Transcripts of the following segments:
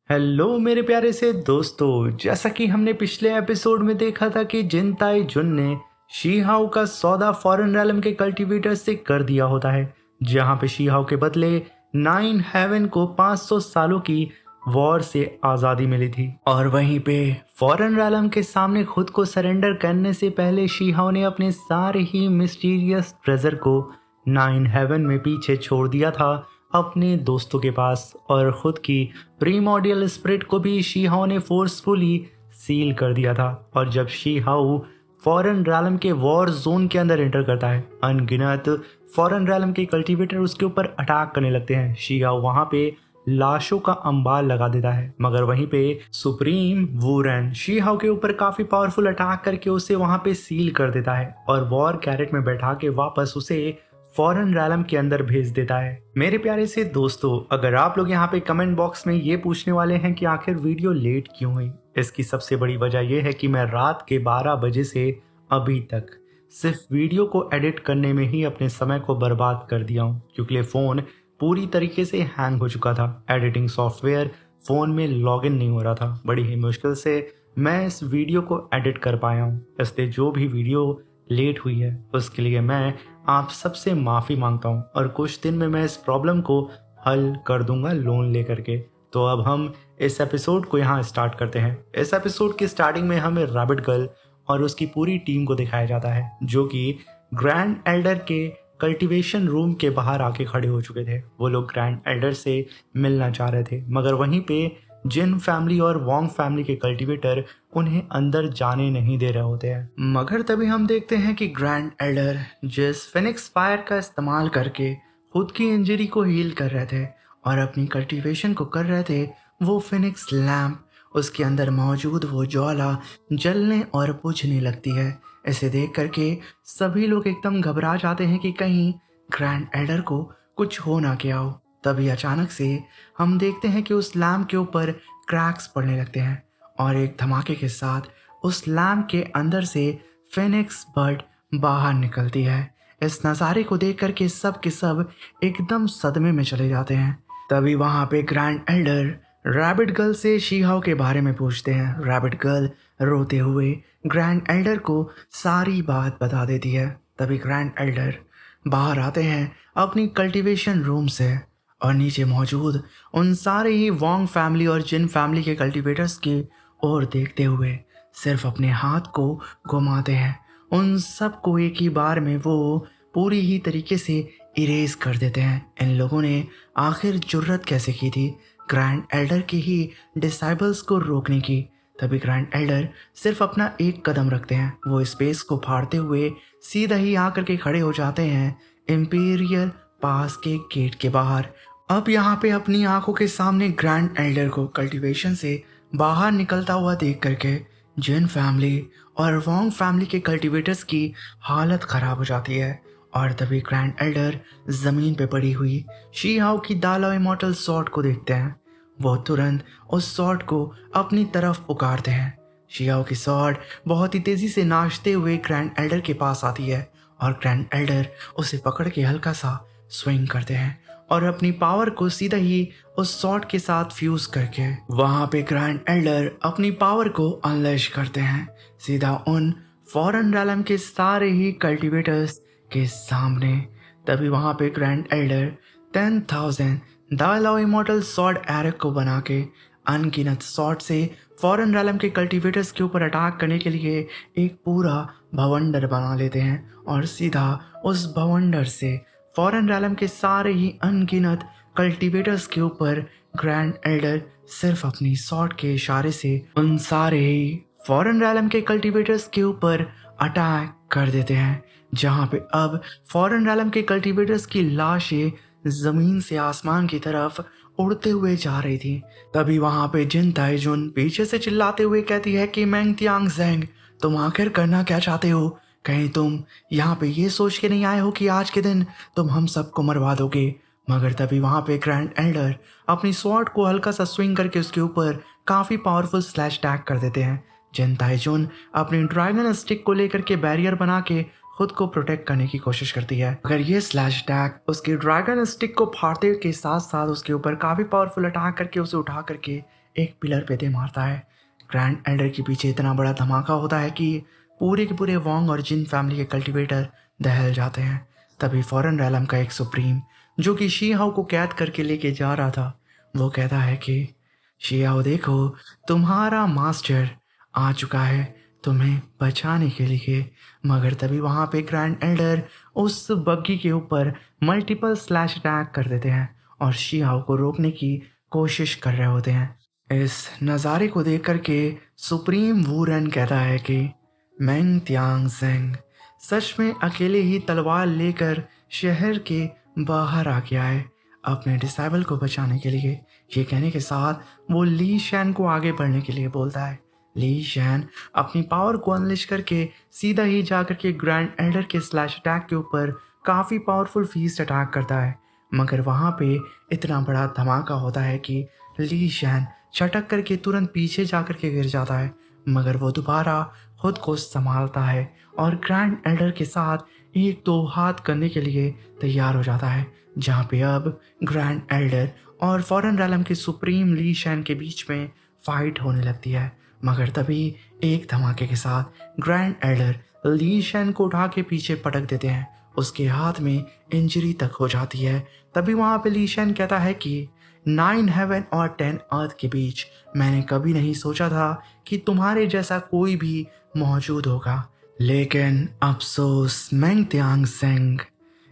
Hello मेरे प्यारे से दोस्तों, जैसा कि हमने पिछले एपिसोड में देखा था कि जिन ताई जुन ने शीहाओ का सौदा फॉरेन रैलम के कल्टीवेटर से कर दिया होता है, जहां पे शीहाओ के बदले नाइन हेवन को 500 सालों की वॉर से आज़ादी मिली थी। और वहीं पे फॉरेन रैलम के सामने खुद को सरेंडर करने से पहले शीहाओ ने अपने सारे ही मिस्टीरियस ट्रेजर को नाइन हेवन में पीछे छोड़ दिया था अपने दोस्तों के पास, और खुद की प्रीमोडियल स्पिरिट को भी शीहाओ ने फोर्सफुली सील कर दिया था। और जब शीहाओ फॉरेन रैलम के वॉर जोन के अंदर एंटर करता है, अनगिनत फॉरेन रैलम के कल्टीवेटर उसके ऊपर अटैक करने लगते हैं। शीहाओ वहां पे लाशों का अंबार लगा देता है, मगर वहीं पे सुप्रीम वूरेन शीहाओ के ऊपर काफी पावरफुल अटैक करके उसे वहां पे सील कर देता है और वॉर कैरेट में बैठा के वापस उसे फॉरेन रैलम के अंदर भेज देता है। मेरे प्यारे से दोस्तों, अगर आप लोग यहाँ पे कमेंट बॉक्स में ये पूछने वाले हैं कि आखिर वीडियो लेट क्यों हुई, इसकी सबसे बड़ी वजह यह है कि मैं रात के 12 बजे से अभी तक सिर्फ वीडियो को एडिट करने में ही अपने समय को बर्बाद कर दिया हूँ, क्योंकि फ़ोन पूरी तरीके से हैंग हो चुका था। एडिटिंग सॉफ्टवेयर फ़ोन में लॉगिन नहीं हो रहा था। बड़ी ही मुश्किल से मैं इस वीडियो को एडिट कर पाया हूँ, इसलिए जो भी वीडियो लेट हुई है उसके लिए मैं आप सबसे माफ़ी मांगता हूँ, और कुछ दिन में मैं इस प्रॉब्लम को हल कर दूंगा लोन लेकर के। तो अब हम इस एपिसोड को यहाँ स्टार्ट करते हैं। इस एपिसोड की स्टार्टिंग में हमें रैबिट गर्ल और उसकी पूरी टीम को दिखाया जाता है, जो कि ग्रैंड एल्डर के कल्टीवेशन रूम के बाहर आके खड़े हो चुके थे। वो लोग ग्रैंड एल्डर से मिलना चाह रहे थे, मगर वहीं पे जिन फैमिली और वोंग फैमिली के कल्टीवेटर उन्हें अंदर जाने नहीं दे रहे होते हैं। मगर तभी हम देखते हैं कि ग्रैंड एल्डर जिस फिनिक्स फायर का इस्तेमाल करके खुद की इंजरी को हील कर रहे थे और अपनी कल्टीवेशन को कर रहे थे, वो फिनिक्स लैम्प, उसके अंदर मौजूद वो ज्वाला जलने और बुझने लगती है। इसे देख करके सभी लोग एकदम घबरा जाते हैं कि कहीं ग्रैंड एल्डर को कुछ हो ना गया हो। तभी अचानक से हम देखते हैं कि उस लैम्प के ऊपर क्रैक्स पड़ने लगते हैं और एक धमाके के साथ उस लैम्प के अंदर से फिनिक्स बर्ड बाहर निकलती है। इस नज़ारे को देख करके सब के सब एकदम सदमे में चले जाते हैं। तभी वहाँ पे ग्रैंड एल्डर रैबिट गर्ल से शीहाओ के बारे में पूछते हैं। रैबिट गर्ल रोते हुए ग्रैंड एल्डर को सारी बात बता देती है। तभी ग्रैंड एल्डर बाहर आते हैं अपनी कल्टीवेशन रूम से और नीचे मौजूद उन सारे ही वोंग फैमिली और जिन फैमिली के कल्टीवेटर्स की ओर देखते हुए सिर्फ अपने हाथ को घुमाते हैं। उन सब को एक ही बार में वो पूरी ही तरीके से इरेज कर देते हैं। इन लोगों ने आखिर जुर्रत कैसे की थी ग्रैंड एल्डर के ही डिसाइबल्स को रोकने की। तभी ग्रैंड एल्डर सिर्फ अपना एक कदम रखते हैं। वो स्पेस को फाड़ते हुए सीधा ही आकर के खड़े हो जाते हैं इंपीरियल पास के गेट के बाहर। अब यहाँ पे अपनी आंखों के सामने ग्रैंड एल्डर को कल्टीवेशन से बाहर निकलता हुआ देख करके जिन फैमिली और वोंग फैमिली के कल्टीवेटर्स की हालत खराब हो जाती है। और तभी ग्रैंड एल्डर जमीन पे पड़ी हुई शीहाओ की दाला इमॉर्टल सॉर्ड को देखते हैं। वो तुरंत उस सॉर्ड को अपनी तरफ पुकारते हैं। शीहाओ की सॉर्ड बहुत ही तेजी से नाचते हुए ग्रैंड एल्डर के पास आती है और ग्रैंड एल्डर उसे पकड़ के हल्का सा स्विंग करते हैं और अपनी पावर को सीधा ही उस सॉर्ड के साथ फ्यूज करके वहां पे ग्रैंड एल्डर अपनी पावर को अनलेश करते हैं सीधा उन फॉरेन रैलम के सारे ही कल्टीवेटर्स के सामने। तभी वहां पे ग्रैंड एल्डर 10,000 दालाओ इमॉर्टल सॉर्ड एरो को बना के अनगिनत सॉर्ड से फॉरेन रैलम के कल्टीवेटर्स के ऊपर अटैक करने के लिए एक पूरा भवंडर बना लेते हैं और सीधा उस भवंडर से फॉरेन रैलम के सारे ही अनगिनत कल्टीवेटर्स के ऊपर ग्रैंड एल्डर सिर्फ अपनी सॉर्ड के इशारे से उन सारे ही फॉरेन रैलम के कल्टीवेटर्स के ऊपर अटैक कर देते हैं, जहां पे अब फॉरेन रैलम के कल्टीवेटर्स की लाशें जमीन से आसमान की तरफ उड़ते हुए जा रही थी। तभी वहां पे जिन ताइजुन पीछे से चिल्लाते हुए कहती है कि मैंग तियांग ज़ेंग, तुम आखिर करना क्या चाहते हो? कहीं तुम यहाँ पे ये सोच के नहीं आए हो कि आज के दिन तुम हम सबको मरवा दोगे? मगर तभी वहां पे ग्रैंड एल्डर अपनी स्वॉर्ड को हल्का सा स्विंग करके उसके ऊपर काफी पावरफुल स्लैश टैग कर देते हैं। जिन ताइजुन अपनी ड्रैगन स्टिक को लेकर के बैरियर बना के खुद को प्रोटेक्ट करने की कोशिश करती है, अगर ये स्लैश अटैक उसके ड्रैगन स्टिक को फाड़ते के साथ साथ उसके ऊपर काफी पावरफुल अटैक करके उसे उठा करके एक पिलर पे दे मारता है। ग्रैंड एल्डर के पीछे इतना बड़ा धमाका होता है कि पूरे के पूरे वोंग और जिन फैमिली के कल्टीवेटर दहल जाते हैं। तभी फॉरेन रैलम का एक सुप्रीम जो कि शीहाओ को कैद करके लेके जा रहा था, वो कहता है कि शीहाओ देखो, तुम्हारा मास्टर आ चुका है तुम्हें बचाने के लिए। मगर तभी वहाँ पे ग्रैंड एल्डर उस बग्गी के ऊपर मल्टीपल स्लैश अटैक कर देते हैं और शीहाओ को रोकने की कोशिश कर रहे होते हैं। इस नज़ारे को देख करके सुप्रीम वूरन कहता है कि मैंग त्याग सेंग सच में अकेले ही तलवार लेकर शहर के बाहर आ गया है अपने डिसेबल को बचाने के लिए। ये कहने के साथ वो ली शैन को आगे बढ़ने के लिए बोलता है। ली शैन अपनी पावर को अनलिश करके सीधा ही जाकर के grand Elder K slash attack के ऊपर काफ़ी पावरफुल फीस्ट अटैक करता है। मगर वहाँ पे इतना बड़ा धमाका होता है कि ली शैन छटक करके तुरंत पीछे जाकर के गिर जाता है। मगर वो दोबारा खुद को संभालता है और ग्रैंड एल्डर के साथ एक दो हाथ करने के लिए तैयार हो जाता है, जहाँ पे अब ग्रैंड एल्डर और फॉरेन रैलम के सुप्रीम ली शैन के बीच में फाइट होने लगती है। मगर तभी एक धमाके के साथ ग्रैंड एल्डर ली शैन को उठा के पीछे पटक देते हैं। उसके हाथ में इंजरी तक हो जाती है। तभी वहाँ पे ली शैन कहता है कि 9 हेवन और 10 अर्थ के बीच मैंने कभी नहीं सोचा था कि तुम्हारे जैसा कोई भी मौजूद होगा, लेकिन अफसोस मैंग त्याग सेंग,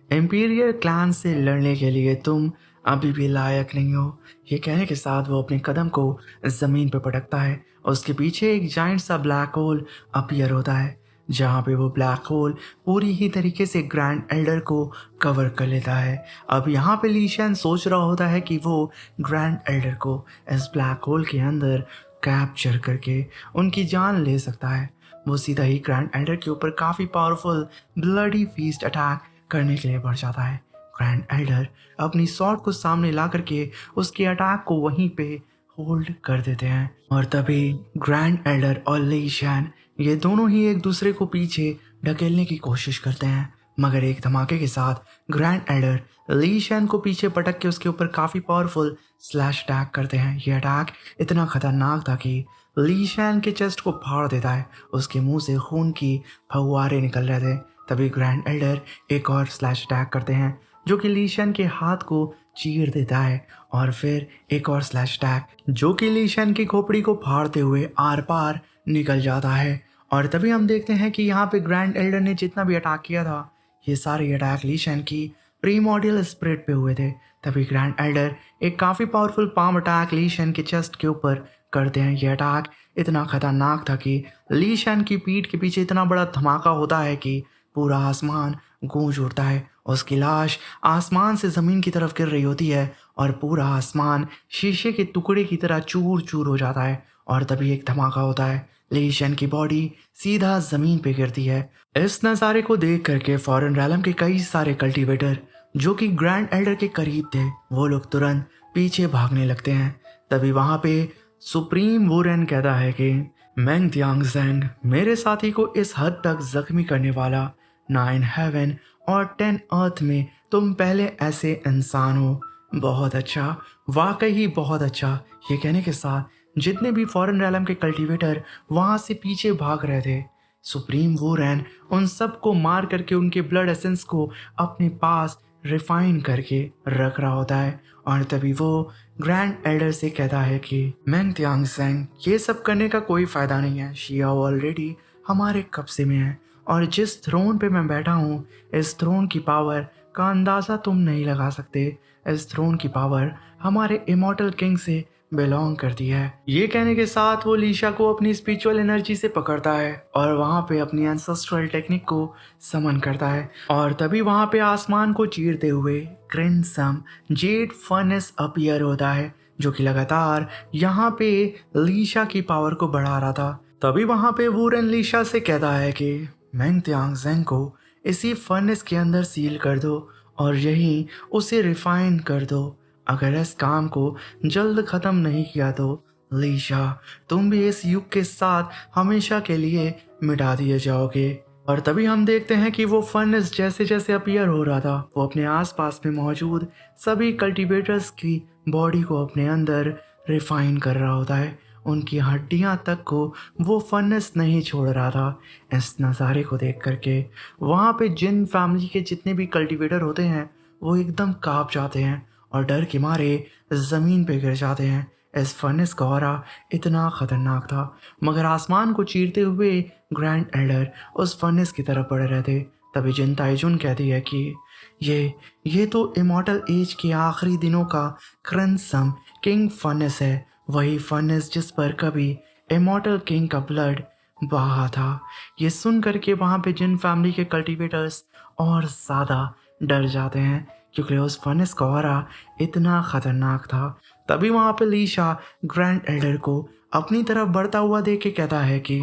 एम्पीरियल क्लैन से लड़ने के लिए तुम अभी भी लायक नहीं हो। ये कहने के साथ वो अपने कदम को ज़मीन पर पटकता है। उसके पीछे एक जाइंट सा ब्लैक होल अपीयर होता है, जहाँ पे वो ब्लैक होल पूरी ही तरीके से ग्रैंड एल्डर को कवर कर लेता है। अब यहाँ पे ली शैन सोच रहा होता है कि वो ग्रैंड एल्डर को इस ब्लैक होल के अंदर कैप्चर करके उनकी जान ले सकता है। वो सीधा ही ग्रैंड एल्डर के ऊपर काफ़ी पावरफुल ब्लडी फीस्ट अटैक करने के लिए बढ़ जाता है। ग्रैंड एल्डर अपनी स्वॉर्ड को सामने ला करके उसके अटैक को वहीं पे होल्ड कर देते हैं और तभी ग्रैंड एल्डर और ली शैन ये दोनों ही एक दूसरे को पीछे ढकेलने की कोशिश करते हैं। मगर एक धमाके के साथ ग्रैंड एल्डर ली शैन को पीछे पटक के उसके ऊपर काफ़ी पावरफुल स्लैश अटैक करते हैं। ये अटैक इतना खतरनाक था कि ली शैन के चेस्ट को फाड़ देता है। उसके मुंह से खून की फव्वारे निकल रहे थे। तभी ग्रैंड एल्डर एक और स्लैश अटैक करते हैं जो कि ली शैन के हाथ को चीर देता है और फिर एक और स्लैश अटैक जो कि ली शैन की खोपड़ी को फाड़ते हुए आर पार निकल जाता है। और तभी हम देखते हैं कि यहाँ पे ग्रैंड एल्डर ने जितना भी अटैक किया था, ये सारे अटैक ली शैन की प्रीमोडियल स्पिरिट पे हुए थे। तभी ग्रैंड एल्डर एक काफ़ी पावरफुल पाम अटैक ली शैन के चेस्ट के ऊपर करते हैं। यह अटैक इतना खतरनाक था कि ली शैन की पीठ के पीछे इतना बड़ा धमाका होता है कि पूरा आसमान गूंज उठता है। उसकी लाश आसमान से ज़मीन की तरफ गिर रही होती है और पूरा आसमान शीशे के टुकड़े की तरह चूर चूर हो जाता है। और तभी एक धमाका होता है, ली शैन की बॉडी सीधा ज़मीन पे गिरती है। इस नज़ारे को देख करके फॉरेन रैलम के कई सारे कल्टीवेटर जो कि ग्रैंड एल्डर के करीब थे, वो लोग तुरंत पीछे भागने लगते हैं। तभी वहाँ पे सुप्रीम वूरन कहता है कि मैंग त्याग सेंग, मेरे साथी को इस हद तक जख्मी करने वाला 9 हेवन और 10 अर्थ में तुम पहले ऐसे इंसान हो। बहुत अच्छा, वाकई ही बहुत अच्छा। ये कहने के साथ जितने भी फॉरेन रैलम के कल्टीवेटर वहाँ से पीछे भाग रहे थे, सुप्रीम वूरन उन सब को मार करके उनके ब्लड एसेंस को अपने पास रिफाइन करके रख रहा होता है। और तभी वो ग्रैंड एल्डर से कहता है कि मैंग त्याग सेंग, ये सब करने का कोई फ़ायदा नहीं है। शियाओ ऑलरेडी हमारे कब्जे में है और जिस थ्रोन पे मैं बैठा हूँ, इस थ्रोन की पावर का अंदाज़ा तुम नहीं लगा सकते। इस थ्रोन की पावर हमारे इमॉर्टल किंग से बिलोंग करती है। ये कहने के साथ वो लीशा को अपनी स्पिरिचुअल एनर्जी से पकड़ता है और वहाँ पे अपनी एंसेस्ट्रल टेक्निक को समन करता है। और तभी वहाँ पे आसमान को चीरते हुए क्रिंसम जेड फर्नेस अपीयर होता है, जो कि लगातार यहाँ पे लीशा की पावर को बढ़ा रहा था। तभी वहाँ पे वूरन लीशा से कहता है कि मैंग त्याग सेंग को इसी फर्नेस के अंदर सील कर दो और यहीं उसे रिफाइन कर दो। अगर इस काम को जल्द ख़त्म नहीं किया तो लीशा, तुम भी इस युग के साथ हमेशा के लिए मिटा दिए जाओगे। और तभी हम देखते हैं कि वो फर्नेस जैसे जैसे अपीयर हो रहा था, वो अपने आसपास में मौजूद सभी कल्टीवेटर्स की बॉडी को अपने अंदर रिफाइन कर रहा होता है। उनकी हड्डियां तक को वो फर्नेस नहीं छोड़ रहा था। इस नज़ारे को देख करके वहाँ पे जिन फैमिली के जितने भी कल्टीवेटर होते हैं वो एकदम कांप जाते हैं और डर के मारे ज़मीन पे गिर जाते हैं। इस फर्नेस का ऑरा इतना ख़तरनाक था, मगर आसमान को चीरते हुए ग्रैंड एल्डर उस फर्नेस की तरफ बढ़ रहे थे। तभी जिन ताइजुन कहती है कि ये तो इमॉर्टल एज के आखिरी दिनों का क्रंसम किंग फर्नेस है, वही फर्नेस जिस पर कभी इमॉर्टल किंग का ब्लड बहा था। ये सुन करके वहाँ पे जिन फैमिली के कल्टीवेटर्स और ज़्यादा डर जाते हैं क्योंकि उस फर्नेस का ऑरा इतना ख़तरनाक था। तभी वहाँ पे लीशा ग्रैंड एल्डर को अपनी तरफ बढ़ता हुआ देख के कहता है कि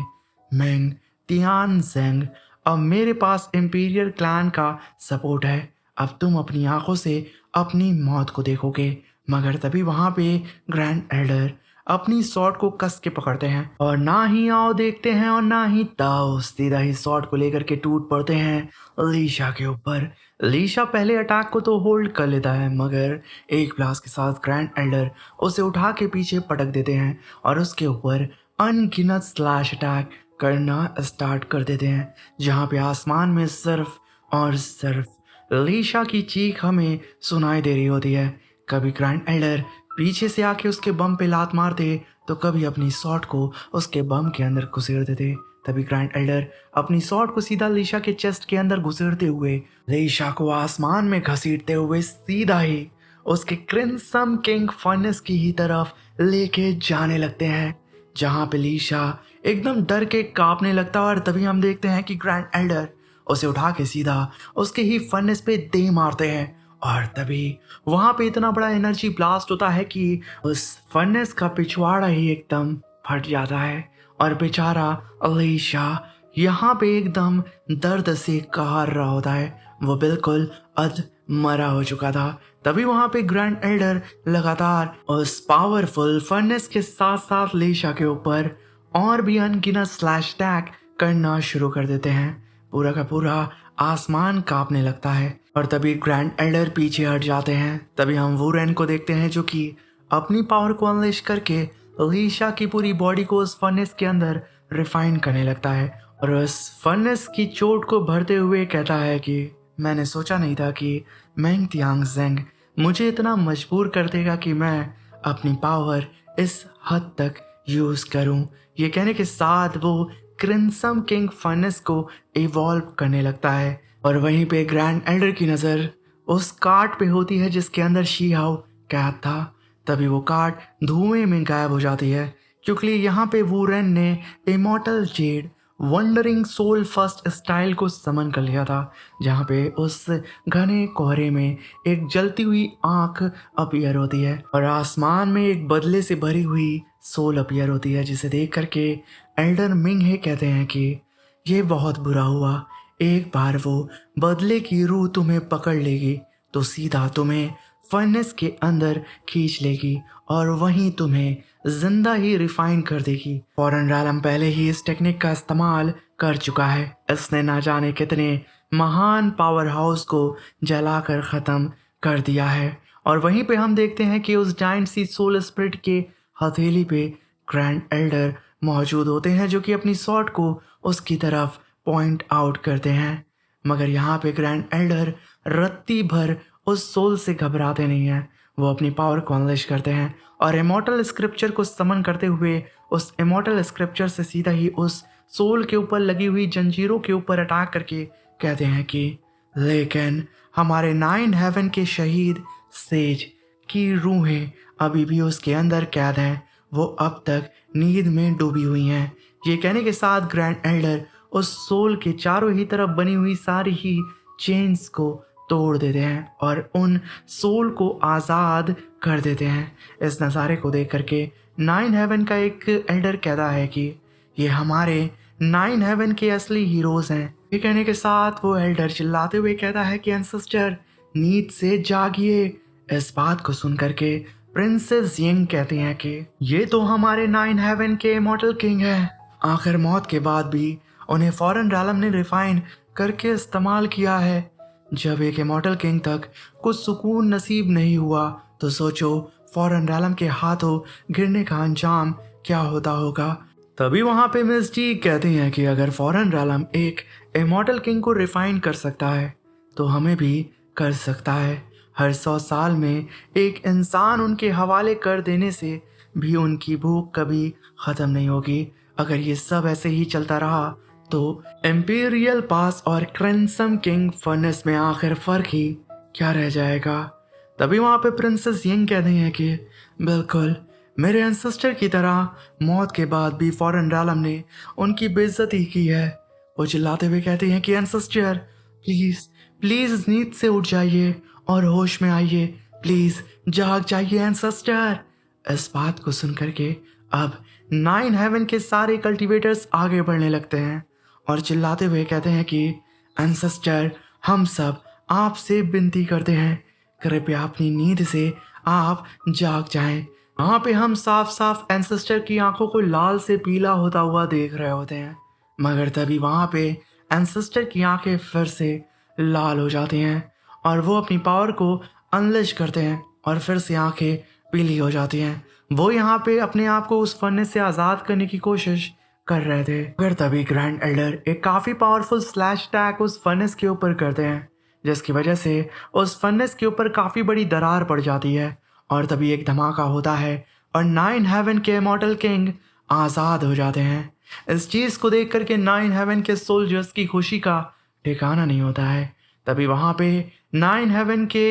मेंग तियान जेंग, अब मेरे पास इंपीरियल क्लैन का सपोर्ट है, अब तुम अपनी आंखों से अपनी मौत को देखोगे। मगर तभी वहाँ पे ग्रैंड एल्डर अपनी स्वॉर्ड को कस के पकड़ते हैं और ना ही आओ देखते हैं और ना ही ताओ, सीधा ही स्वॉर्ड को लेकर के टूट पड़ते हैं लीशा के ऊपर। लीशा पहले अटैक को तो होल्ड कर लेता है, मगर एक ब्लास्ट के साथ ग्रैंड एल्डर उसे उठा के पीछे पटक देते हैं और उसके ऊपर अनगिनत स्लैश अटैक करना स्टार्ट कर देते हैं, जहाँ पे आसमान में सिर्फ और सिर्फ लीशा की चीख हमें सुनाई दे रही होती है। कभी ग्रैंड एल्डर पीछे से आके उसके बम पे लात मारते तो कभी अपनी शॉट को उसके बम के अंदर घुसेड़ देते। तभी ग्रैंड एल्डर अपनी शॉट को सीधा लीशा के चेस्ट के अंदर घुसेड़ते हुए लीशा को आसमान में घसीटते हुए सीधा ही उसके क्रिम्सन किंग फर्नेस की ही तरफ लेके जाने लगते हैं, जहाँ पे लीशा एकदम डर के कांपने लगता है। और तभी हम देखते हैं कि ग्रैंड एल्डर उसे उठा के सीधा उसके ही फर्नेस पे दे मारते हैं और तभी वहां पे इतना बड़ा एनर्जी ब्लास्ट होता है कि उस फर्नेस का पिछवाड़ा ही एकदम फट जाता है और बेचारा अलीशा यहाँ पे एकदम दर्द से कार रहा होता है। वो बिल्कुल अध मरा हो चुका था। तभी वहां पे ग्रैंड एल्डर लगातार उस पावरफुल फर्नेस के साथ साथ लीशा के ऊपर और भी अनगिनत स्लैश अटैक करना शुरू कर देते हैं। पूरा का पूरा आसमान कांपने लगता है और तभी ग्रैंड एल्डर पीछे हट जाते हैं। तभी हम वुरेन को देखते हैं जो कि अपनी पावर को अनलेश करके लीशा की पूरी बॉडी को उस फर्नेस के अंदर रिफाइन करने लगता है और उस फर्नेस की चोट को भरते हुए कहता है कि मैंने सोचा नहीं था कि मेंग तियांग जेंग मुझे इतना मजबूर कर देगा कि मैं अपनी पावर इस हद तक यूज करूं। ये कहने के साथ वो क्रिम्सन किंग फर्नेस को इवॉल्व करने लगता है और वहीं पे ग्रैंड एल्डर की नज़र उस कार्ट पे होती है जिसके अंदर शी हाउ कैद था। तभी वो कार्ट धुएं में गायब हो जाती है क्योंकि यहाँ पे वुरेन ने immortal jade wandering soul first style को समन कर लिया था, जहाँ पे उस घने कोहरे में एक जलती हुई आंख अपीयर होती है और आसमान में एक बदले से भरी हुई सोल अपीयर होती है, जिसे देख करके एल्डर मिंग हे कहते हैं कि ये बहुत बुरा हुआ, एक बार वो बदले की रूह तुम्हें पकड़ लेगी तो सीधा तुम्हें फर्नेस के अंदर खींच लेगी और वहीं तुम्हें जिंदा ही रिफाइन कर देगी। फॉरेन रैलम पहले ही इस टेक्निक का इस्तेमाल कर चुका है। इसने ना जाने कितने महान पावर हाउस को जलाकर ख़त्म कर दिया है। और वहीं पे हम देखते हैं कि उस जाइंट सी सोल स्पिरिट के हथेली पे ग्रैंड एल्डर मौजूद होते हैं जो कि अपनी स्वॉर्ड को उसकी तरफ पॉइंट आउट करते हैं। मगर यहाँ पे ग्रैंड एल्डर रत्ती भर उस सोल से घबराते नहीं हैं। वो अपनी पावर को अनलेश करते हैं और इमॉर्टल स्क्रिप्चर को समन करते हुए उस इमॉर्टल स्क्रिप्चर से सीधा ही उस सोल के ऊपर लगी हुई जंजीरों के ऊपर अटैक करके कहते हैं कि लेकिन हमारे 9 हेवन के शहीद सेज की रूहें अभी भी उसके अंदर कैद हैं, वो अब तक नींद में डूबी हुई हैं। ये कहने के साथ ग्रैंड एल्डर उस सोल के चारों ही तरफ बनी हुई सारी ही चेन्स को तोड़ देते हैं और उन सोल को आज़ाद कर देते हैं। इस नज़ारे को देख करके 9 हेवन का एक एल्डर कहता है कि ये हमारे 9 हेवन के असली हीरोज़ हैं। ये कहने के साथ वो एल्डर चिल्लाते हुए कहता है कि एंसेस्टर नींद से जागिए। इस बात को सुन करके प्रिंसेस यंग कहती हैं कि ये तो हमारे 9 हेवन के इमॉर्टल किंग हैं। आखिर मौत के बाद भी उन्हें फॉरेन रैलम ने रिफाइन करके इस्तेमाल किया है। जब एक इमॉर्टल किंग तक कुछ सुकून नसीब नहीं हुआ तो सोचो फॉरेन रैलम के हाथों गिरने का अंजाम क्या होता होगा। तभी वहां पे मिस जी कहती हैं कि अगर फॉरेन रैलम एक इमॉर्टल किंग को रिफाइन कर सकता है तो हमें भी कर सकता है। हर 100 साल में एक इंसान उनके हवाले कर देने से भी उनकी भूख कभी ख़त्म नहीं होगी। अगर ये सब ऐसे ही चलता रहा तो एम्पीरियल पास और क्रेंसम किंग फर्नेस में आखिर फ़र्क ही क्या रह जाएगा। तभी वहाँ पे प्रिंसेस यंग कहती हैं कि बिल्कुल मेरे एंसेस्टर की तरह मौत के बाद भी फॉरेन रैलम ने उनकी बेइज्जती की है। वो चिल्लाते हुए कहते हैं कि एंसेस्टर प्लीज़ प्लीज़ नींद से उठ जाइए और होश में आइए, प्लीज़ जाग जाइए एंसेस्टर। इस बात को सुनकर के अब 9 हेवन के सारे कल्टीवेटर्स आगे बढ़ने लगते हैं और चिल्लाते हुए कहते हैं कि एंसेस्टर हम सब आपसे विनती करते हैं, कृपया अपनी नींद से आप जाग जाएं। वहाँ पे हम साफ साफ एंसेस्टर की आंखों को लाल से पीला होता हुआ देख रहे होते हैं, मगर तभी वहाँ पे एंसेस्टर की आंखें फिर से लाल हो जाती हैं और वो अपनी पावर को अनलिश करते हैं और फिर से आंखें पीली हो जाती हैं। वो यहाँ पे अपने आप को उस फर्नेस से आज़ाद करने की कोशिश कर रहे थे, मगर तभी ग्रैंड एल्डर एक काफ़ी पावरफुल स्लैश अटैक उस फर्नेस के ऊपर करते हैं, जिसकी वजह से उस फर्नेस के ऊपर काफ़ी बड़ी दरार पड़ जाती है और तभी एक धमाका होता है और 9 हेवन के इमॉर्टल किंग आज़ाद हो जाते हैं। इस चीज़ को देख करके 9 हेवन के सोल्जर्स की खुशी का ठिकाना नहीं होता है। तभी वहाँ पे 9 हेवन के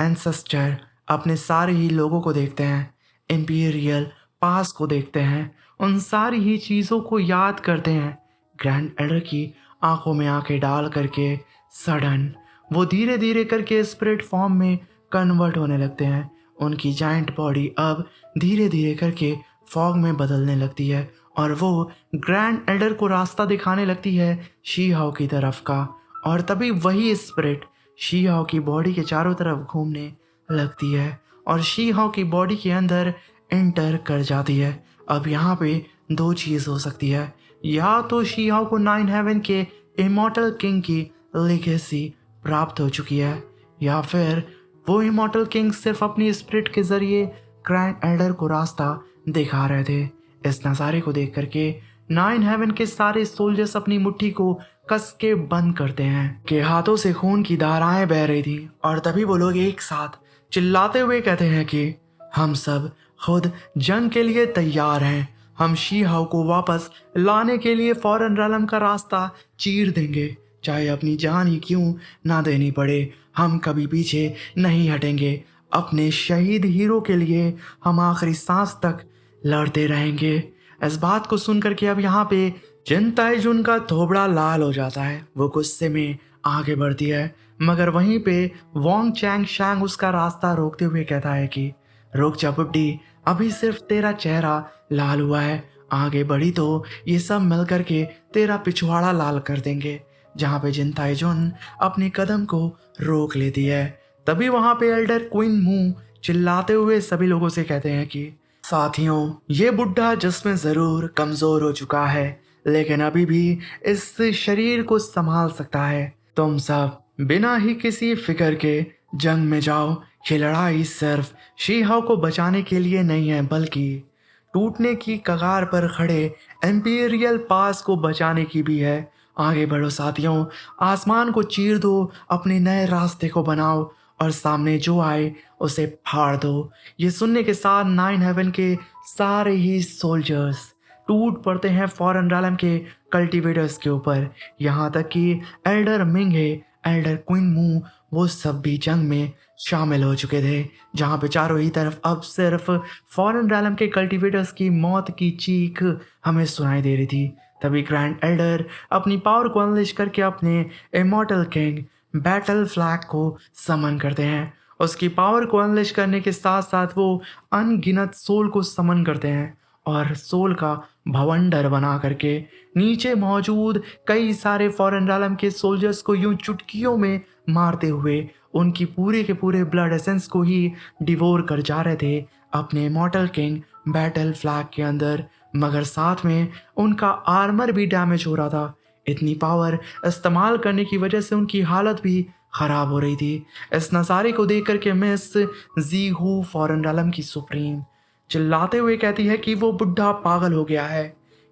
एंसेस्टर अपने सारे ही लोगों को देखते हैं, इम्पीरियल पास को देखते हैं, उन सारी ही चीज़ों को याद करते हैं। ग्रैंड एल्डर की आंखों में आंखें डाल करके सडन वो धीरे धीरे करके स्पिरिट फॉर्म में कन्वर्ट होने लगते हैं। उनकी जाइंट बॉडी अब धीरे धीरे करके फॉग में बदलने लगती है और वो ग्रैंड एल्डर को रास्ता दिखाने लगती है शी हाओ की तरफ का। और तभी वही स्पिरिट शी हाओ की बॉडी के चारों तरफ घूमने लगती है और शी हाओ की बॉडी के अंदर एंटर कर जाती है। अब यहाँ पे दो चीज़ हो सकती है, या तो शी हाओ को 9 हेवन के इमॉर्टल किंग की लेगेसी प्राप्त हो चुकी है, या फिर वो इमॉर्टल किंग सिर्फ अपनी स्पिरिट के जरिए ग्रैंड एल्डर को रास्ता दिखा रहे थे। इस नज़ारे को देख करके 9 हेवन के सारे सोल्जर्स अपनी मुट्ठी को कस के बंद करते हैं कि हाथों से खून की धाराएं बह रही थी और तभी वो लोग एक साथ चिल्लाते हुए कहते हैं कि हम सब खुद जंग के लिए तैयार हैं, हम शी हाओ को वापस लाने के लिए फॉरेन रैलम का रास्ता चीर देंगे, चाहे अपनी जान ही क्यों ना देनी पड़े, हम कभी पीछे नहीं हटेंगे। अपने शहीद हीरो के लिए हम आखिरी सांस तक लड़ते रहेंगे। इस बात को सुनकर के अब यहाँ पे जिन ताइजुन का थोबड़ा लाल हो जाता है, वो गुस्से में आगे बढ़ती है, मगर वहीं पे वोंग चैंग शैंग उसका रास्ता रोकते हुए कहता है कि रुक जा बुड्ढी, अभी सिर्फ तेरा चेहरा लाल हुआ है, आगे बढ़ी तो ये सब मिल करके तेरा पिछवाड़ा लाल कर देंगे। जहाँ पे जिन ताइजुन अपने कदम को रोक लेती है। तभी वहाँ पे एल्डर क्वीन मू चिल्लाते हुए सभी लोगों से कहते हैं कि साथियों, ये बुढ़ा जिसमें ज़रूर कमज़ोर हो चुका है, लेकिन अभी भी इस शरीर को संभाल सकता है। तुम सब बिना ही किसी फिक्र के जंग में जाओ। ये लड़ाई सिर्फ शी हाओ को बचाने के लिए नहीं है, बल्कि टूटने की कगार पर खड़े एम्पीरियल पास को बचाने की भी है। आगे बढ़ो साथियों, आसमान को चीर दो, अपने नए रास्ते को बनाओ और सामने जो आए उसे फाड़ दो। ये सुनने के साथ 9 हेवन के सारे ही सोल्जर्स टूट पड़ते हैं फॉरेन रैलम के कल्टीवेटर्स के ऊपर। यहाँ तक कि एल्डर मिंगे, एल्डर क्वीन मू, वो सब भी जंग में शामिल हो चुके थे, जहाँ पे चारों ही तरफ अब सिर्फ फॉरेन रैलम के कल्टीवेटर्स की मौत की चीख हमें सुनाई दे रही थी। तभी ग्रैंड एल्डर अपनी पावर को अनलिश करके अपने इमॉर्टल किंग बैटल फ्लैग को समन करते हैं। उसकी पावर को अनलिश करने के साथ साथ वो अनगिनत सोल को समन करते हैं और सोल का भवंडर बना करके नीचे मौजूद कई सारे फॉरेन रैलम के सोल्जर्स को यूं चुटकियों में मारते हुए उनकी पूरे के पूरे ब्लड एसेंस को ही डिवोर कर जा रहे थे अपने इमॉर्टल किंग बैटल फ्लैग के अंदर, मगर साथ में उनका आर्मर भी डैमेज हो रहा था। इतनी पावर इस्तेमाल करने की वजह से उनकी हालत भी खराब हो रही थी। इस नज़ारे को देख कर के मिस जी हू फॉरेन रैलम की सुप्रीम चिल्लाते हुए कहती है कि वो बुढ़ा पागल हो गया है।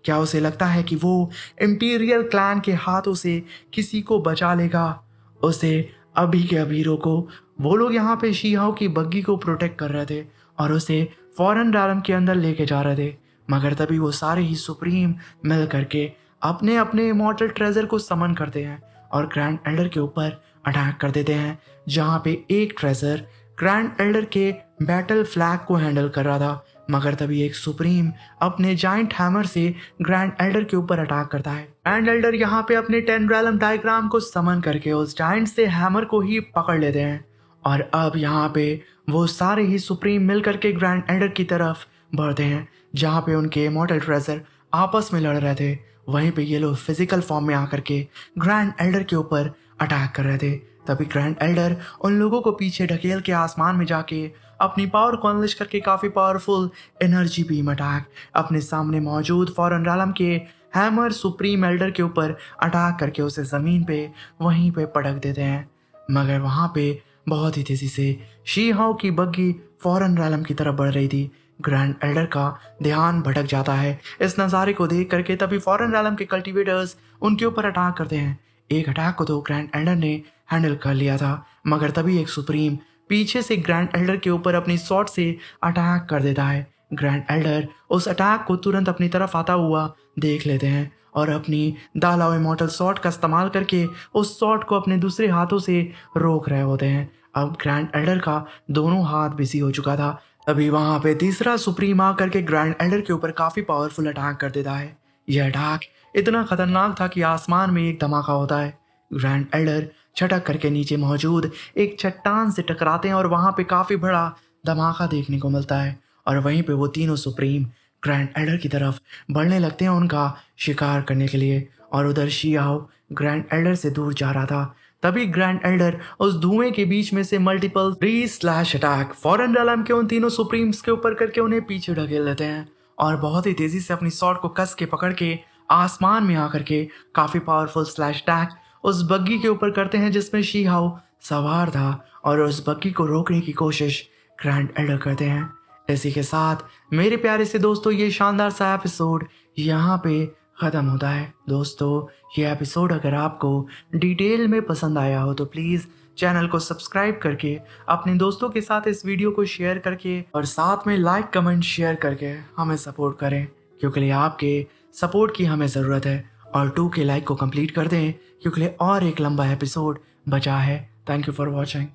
क्या उसे लगता है कि वो इम्पीरियल क्लैन के हाथों से किसी को बचा लेगा? उसे अभी के अभी रोको। वो लोग यहाँ पे शीहाओ की बग्गी को प्रोटेक्ट कर रहे थे और उसे फॉरेन रैलम के अंदर लेके जा रहे थे, मगर तभी वो सारे ही सुप्रीम मिल करके अपने अपने इमॉर्टल ट्रेजर को समन करते हैं और ग्रैंड एल्डर के ऊपर अटैक कर देते हैं। जहाँ पे एक ट्रेजर ग्रैंड एल्डर के बैटल फ्लैग को हैंडल कर रहा था, मगर तभी एक सुप्रीम अपने जाइंट हैमर से ग्रैंड एल्डर के ऊपर अटैक करता है। ग्रैंड एल्डर यहाँ पे अपने 10 रैलम डायग्राम को समन करके उस जाइंट से हैमर को ही पकड़ लेते हैं और अब यहाँ पे वो सारे ही सुप्रीम मिल करके ग्रैंड एल्डर की तरफ बढ़ते हैं, जहाँ पे उनके इमॉर्टल ट्रेजर आपस में लड़ रहे थे। वहीं पे ये लोग फिजिकल फॉर्म में आकर के ग्रैंड एल्डर के ऊपर अटैक कर रहे थे। तभी ग्रैंड एल्डर उन लोगों को पीछे ढकेल के आसमान में जाके अपनी पावर को अनलिश करके काफ़ी पावरफुल एनर्जी बीम अटैक अपने सामने मौजूद फॉरेन रैलम के हैमर सुप्रीम एल्डर के ऊपर अटैक करके उसे ज़मीन पे वहीं पे पटक देते हैं। मगर वहाँ पे बहुत ही तेज़ी से शीहाओ की बग्गी फॉरेन रैलम की तरफ बढ़ रही थी। ग्रैंड एल्डर का ध्यान भटक जाता है इस नज़ारे को देख करके। तभी फॉरेन रैलम के कल्टीवेटर्स उनके ऊपर अटैक करते हैं। एक अटैक को तो ग्रैंड एल्डर ने हैंडल कर लिया था, मगर तभी एक सुप्रीम पीछे से ग्रैंड एल्डर के ऊपर अपनी शॉट से अटैक कर देता है। ग्रैंड एल्डर उस अटैक को तुरंत अपनी तरफ आता हुआ देख लेते हैं और अपनी दालाओ इमॉर्टल शॉट का इस्तेमाल करके उस शॉट को अपने दूसरे हाथों से रोक रहे होते हैं। अब ग्रैंड एल्डर का दोनों हाथ बिजी हो चुका था। तभी वहाँ पे तीसरा सुप्रीम आकर के ग्रैंड एल्डर के ऊपर काफ़ी पावरफुल अटैक कर देता है। यह अटैक इतना खतरनाक था कि आसमान में एक धमाका होता है। ग्रैंड एल्डर छटक करके नीचे मौजूद एक चट्टान से टकराते हैं और वहाँ पे काफ़ी बड़ा धमाका देखने को मिलता है और वहीं पे वो तीनों सुप्रीम ग्रैंड एल्डर की तरफ बढ़ने लगते हैं उनका शिकार करने के लिए। और उधर शीहाओ ग्रैंड एल्डर से दूर जा रहा था। तभी ग्रैंड एल्डर उस धुएं के बीच में से मल्टीपल 3 अटैक फॉरेन रैलम के उन तीनों सुप्रीम्स के ऊपर करके उन्हें पीछे ढकेल लेते हैं और बहुत ही तेजी से अपनी शॉट को कस के पकड़ के आसमान में आकर के काफ़ी पावरफुल स्लैश अटैक उस बग्गी के ऊपर करते हैं जिसमें शीहाओ सवार था और उस बग्गी को रोकने की कोशिश ग्रैंड एल्डर करते हैं। इसी के साथ मेरे प्यारे से दोस्तों ये शानदार सा एपिसोड यहाँ पे ख़त्म होता है। दोस्तों ये एपिसोड अगर आपको डिटेल में पसंद आया हो तो प्लीज़ चैनल को सब्सक्राइब करके अपने दोस्तों के साथ इस वीडियो को शेयर करके और साथ में लाइक कमेंट शेयर करके हमें सपोर्ट करें, क्योंकि आपके सपोर्ट की हमें ज़रूरत है। और 2K लाइक को कंप्लीट कर दें क्योंकि और एक लंबा एपिसोड बचा है। Thank you for watching.